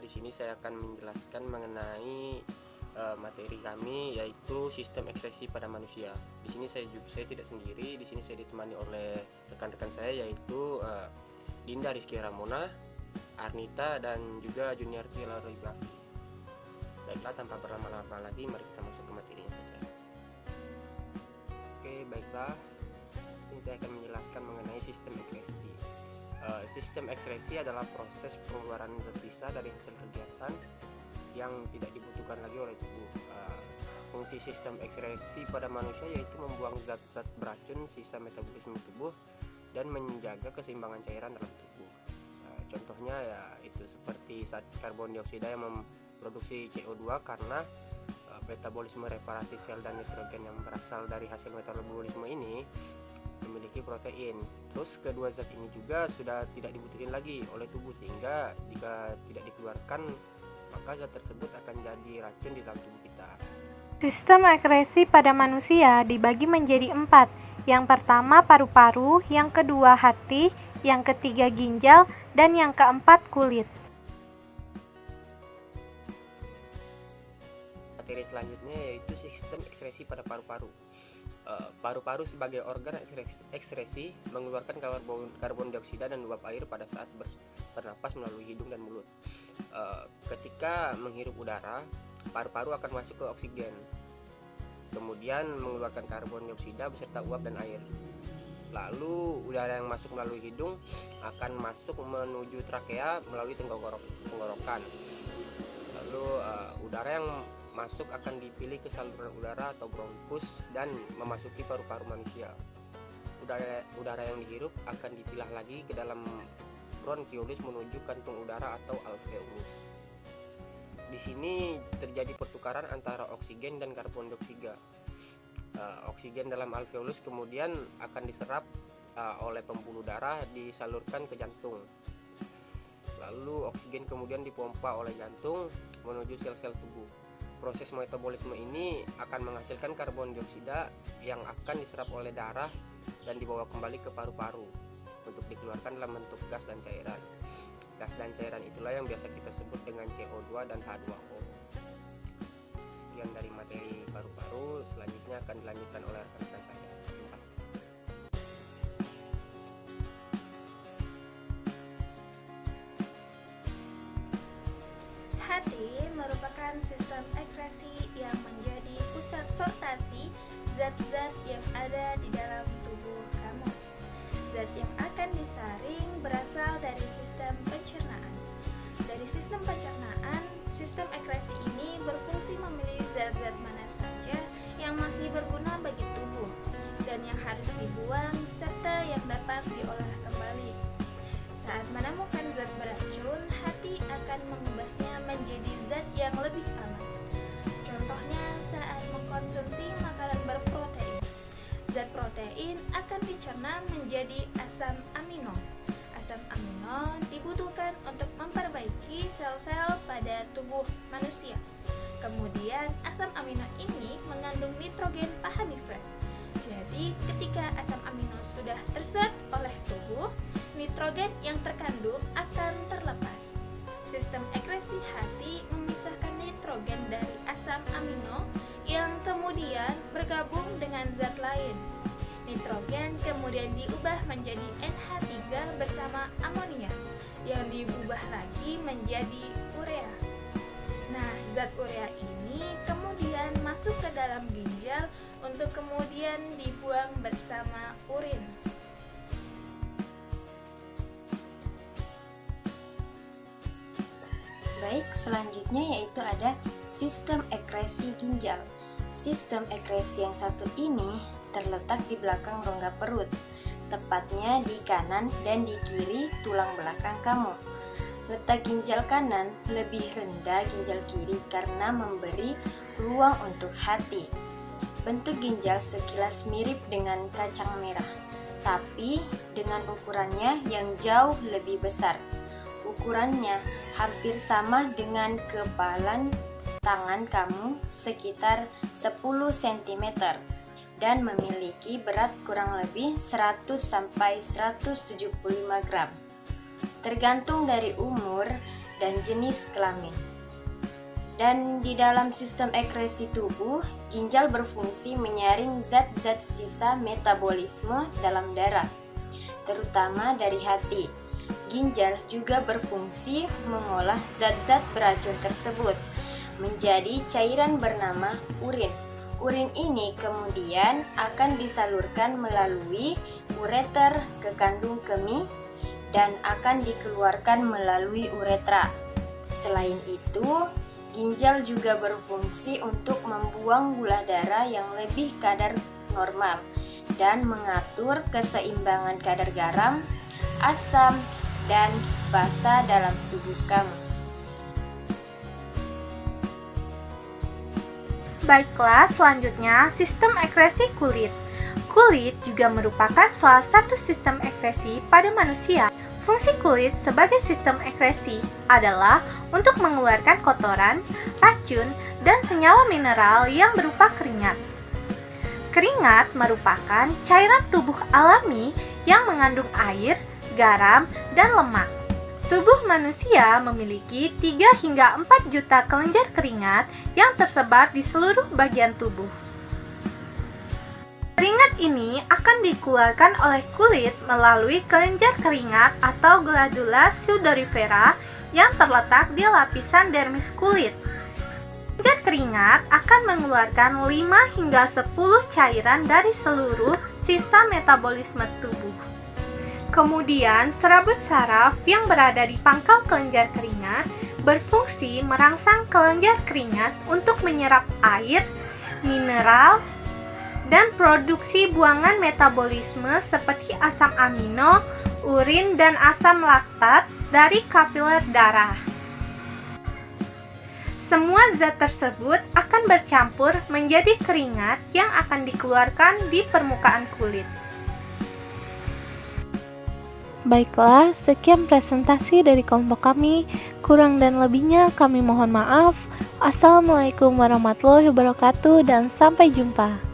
Di sini saya akan menjelaskan mengenai materi kami, yaitu sistem ekspresi pada manusia. Di sini saya tidak sendiri. Di sini saya ditemani oleh rekan-rekan saya, yaitu Dinda Rizky Ramona, Arnita, dan juga Juniarti Laribaki. Baiklah, tanpa berlama-lama lagi, mari kita masuk ke materinya saja. Oke, baiklah. Ini saya akan menjelaskan mengenai sistem ekspresi. Sistem ekspresi adalah proses pengeluaran terpisah dari hasil kegiatan yang tidak dibutuhkan lagi oleh tubuh. Fungsi sistem ekspresi pada manusia yaitu membuang zat-zat beracun sisa metabolisme tubuh dan menjaga keseimbangan cairan dalam tubuh. Contohnya ya itu seperti zat karbon dioksida yang memproduksi CO2 karena metabolisme reparasi sel dan nitrogen yang berasal dari hasil metabolisme ini memiliki protein. Terus kedua zat ini juga sudah tidak dibutuhkan lagi oleh tubuh, sehingga jika tidak dikeluarkan maka zat tersebut akan jadi racun di dalam tubuh kita. Sistem ekskresi pada manusia dibagi menjadi 4. Yang pertama paru-paru, yang kedua hati, yang ketiga ginjal, dan yang keempat kulit. Materi selanjutnya yaitu sistem ekskresi pada paru-paru. Paru-paru sebagai organ ekskresi mengeluarkan karbon dioksida dan uap air pada saat bernapas melalui hidung dan mulut. Ketika menghirup udara, paru-paru akan masuk ke oksigen, kemudian mengeluarkan karbon dioksida beserta uap dan air. Lalu udara yang masuk melalui hidung akan masuk menuju trakea melalui tenggorokan. Lalu udara yang masuk akan dipilih ke saluran udara atau bronkus dan memasuki paru-paru manusia. Udara yang dihirup akan dipilah lagi ke dalam bronkiolus menuju kantung udara atau alveolus. Di sini terjadi pertukaran antara oksigen dan karbon dioksida. Oksigen dalam alveolus kemudian akan diserap oleh pembuluh darah, disalurkan ke jantung. Lalu oksigen kemudian dipompa oleh jantung menuju sel-sel tubuh. Proses metabolisme ini akan menghasilkan karbon dioksida yang akan diserap oleh darah dan dibawa kembali ke paru-paru untuk dikeluarkan dalam bentuk gas dan cairan. Gas dan cairan itulah yang biasa kita sebut dengan CO2 dan H2O. Sekian dari materi paru-paru, selanjutnya akan dilanjutkan oleh rekan-rekan saya. Terima kasih. Hati merupakan sistem ekskresi yang menjadi pusat sortasi zat-zat yang ada di dalam tubuh kamu. Zat yang akan disaring berasal dari sistem pencernaan. Dari sistem pencernaan, sistem ekskresi ini berfungsi memilih zat-zat mana saja yang masih berguna bagi tubuh dan yang harus dibuang serta yang dapat diolah kembali. Saat menemukan zat beracun, hati akan mengubahnya menjadi zat yang lebih aman. Contohnya saat mengkonsumsi makanan berprotein. Zat protein akan dicerna menjadi asam amino. Asam amino dibutuhkan untuk memperbaiki sel-sel pada tubuh manusia. Kemudian asam amino ini mengandung nitrogen, pahami friend. Jadi ketika asam amino sudah terserap oleh tubuh, nitrogen yang terkandung akan terlepas. Sistem ekskresi hati memisahkan nitrogen dari asam amino yang kemudian bergabung dengan zat lain. Nitrogen kemudian diubah menjadi NH3 bersama amonia yang diubah lagi menjadi urea. Nah, zat urea ini kemudian masuk ke dalam ginjal untuk kemudian dibuang bersama urin. Baik, selanjutnya yaitu ada sistem ekskresi ginjal. Sistem ekskresi yang satu ini terletak di belakang rongga perut, tepatnya di kanan dan di kiri tulang belakang kamu. Letak ginjal kanan lebih rendah ginjal kiri karena memberi ruang untuk hati. Bentuk ginjal sekilas mirip dengan kacang merah, tapi dengan ukurannya yang jauh lebih besar. Ukurannya hampir sama dengan kepalan tangan kamu, sekitar 10 cm, dan memiliki berat kurang lebih 100-175 gram. Tergantung dari umur, dan jenis kelamin. Dan di dalam sistem ekskresi tubuh, ginjal berfungsi menyaring zat-zat sisa metabolisme dalam darah, terutama dari hati. Ginjal juga berfungsi mengolah zat-zat beracun tersebut menjadi cairan bernama urin. Urin ini kemudian akan disalurkan melalui ureter ke kandung kemih dan akan dikeluarkan melalui uretra. Selain itu, ginjal juga berfungsi untuk membuang gula darah yang lebih kadar normal dan mengatur keseimbangan kadar garam, asam, dan basa dalam tubuh kamu. Baiklah, selanjutnya sistem ekskresi kulit. Kulit juga merupakan salah satu sistem ekskresi pada manusia. Fungsi kulit sebagai sistem ekskresi adalah untuk mengeluarkan kotoran, racun, dan senyawa mineral yang berupa keringat. Keringat merupakan cairan tubuh alami yang mengandung air, garam, dan lemak. Tubuh manusia memiliki 3 hingga 4 juta kelenjar keringat yang tersebar di seluruh bagian tubuh. Keringat ini akan dikeluarkan oleh kulit melalui kelenjar keringat atau glandula sudorifera yang terletak di lapisan dermis kulit. Kelenjar keringat akan mengeluarkan 5 hingga 10 cairan dari seluruh sisa metabolisme tubuh. Kemudian, serabut saraf yang berada di pangkal kelenjar keringat berfungsi merangsang kelenjar keringat untuk menyerap air, mineral, dan produksi buangan metabolisme seperti asam amino, urin, dan asam laktat dari kapiler darah. Semua zat tersebut akan bercampur menjadi keringat yang akan dikeluarkan di permukaan kulit. Baiklah, sekian presentasi dari kelompok kami. Kurang dan lebihnya kami mohon maaf. Assalamualaikum warahmatullahi wabarakatuh dan sampai jumpa.